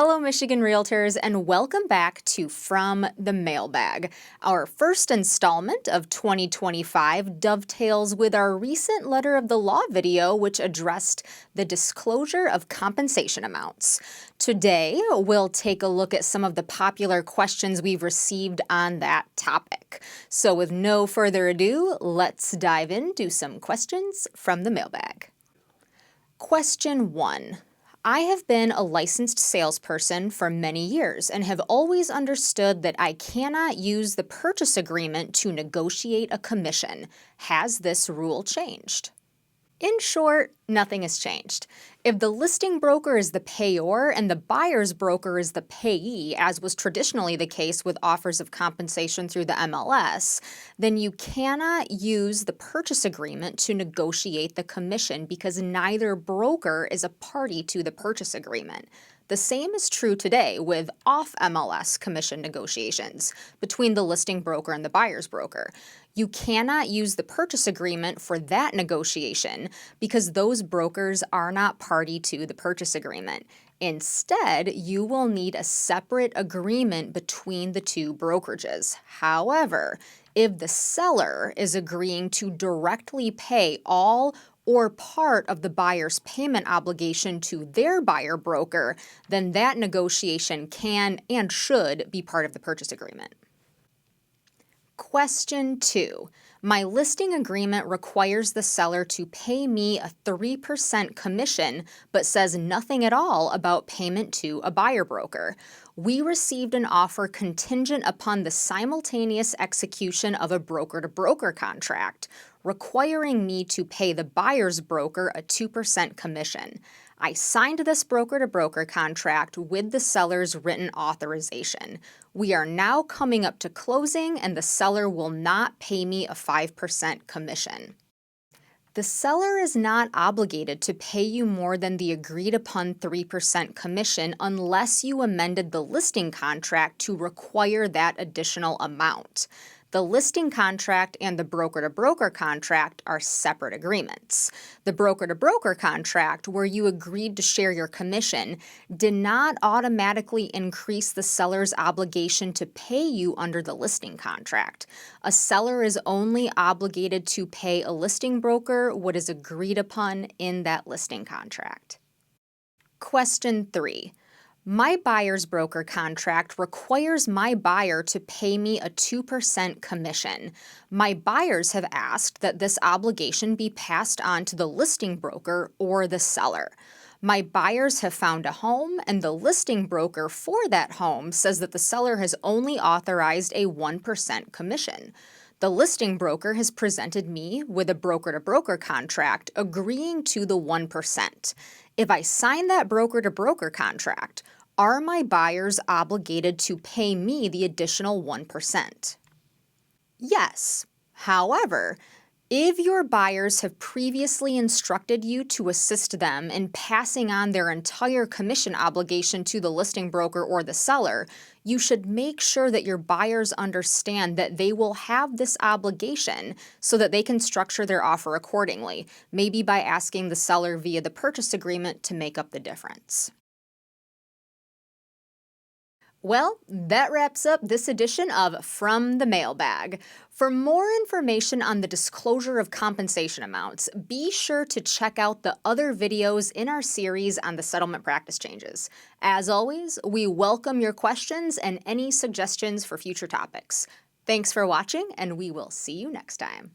Hello, Michigan Realtors, and welcome back to From the Mailbag. Our first installment of 2025 dovetails with our recent Letter of the Law video, which addressed the disclosure of compensation amounts. Today, we'll take a look at some of the popular questions we've received on that topic. So with no further ado, let's dive into some questions from the mailbag. Question 1. I have been a licensed salesperson for many years and have always understood that I cannot use the purchase agreement to negotiate a commission. Has this rule changed? In short, nothing has changed. If the listing broker is the payor and the buyer's broker is the payee, as was traditionally the case with offers of compensation through the MLS, then you cannot use the purchase agreement to negotiate the commission because neither broker is a party to the purchase agreement. The same is true today with off-MLS commission negotiations between the listing broker and the buyer's broker. You cannot use the purchase agreement for that negotiation because those brokers are not party to the purchase agreement. Instead, you will need a separate agreement between the two brokerages. However, if the seller is agreeing to directly pay all or part of the buyer's payment obligation to their buyer broker, then that negotiation can and should be part of the purchase agreement. Question 2. My listing agreement requires the seller to pay me a 3% commission, but says nothing at all about payment to a buyer broker. We received an offer contingent upon the simultaneous execution of a broker-to-broker contract, requiring me to pay the buyer's broker a 2% commission. I signed this broker-to-broker contract with the seller's written authorization. We are now coming up to closing, and the seller will not pay me a 5% commission. The seller is not obligated to pay you more than the agreed-upon 3% commission unless you amended the listing contract to require that additional amount. The listing contract and the broker-to-broker contract are separate agreements. The broker-to-broker contract, where you agreed to share your commission, did not automatically increase the seller's obligation to pay you under the listing contract. A seller is only obligated to pay a listing broker what is agreed upon in that listing contract. Question 3. My buyer's broker contract requires my buyer to pay me a 2% commission. My buyers have asked that this obligation be passed on to the listing broker or the seller. My buyers have found a home, and the listing broker for that home says that the seller has only authorized a 1% commission. The listing broker has presented me with a broker-to-broker contract agreeing to the 1%. If I sign that broker-to-broker contract, are my buyers obligated to pay me the additional 1%? Yes. However, if your buyers have previously instructed you to assist them in passing on their entire commission obligation to the listing broker or the seller, you should make sure that your buyers understand that they will have this obligation so that they can structure their offer accordingly, maybe by asking the seller via the purchase agreement to make up the difference. Well, that wraps up this edition of From the Mailbag. For more information on the disclosure of compensation amounts, be sure to check out the other videos in our series on the settlement practice changes. As always, we welcome your questions and any suggestions for future topics. Thanks for watching, and we will see you next time.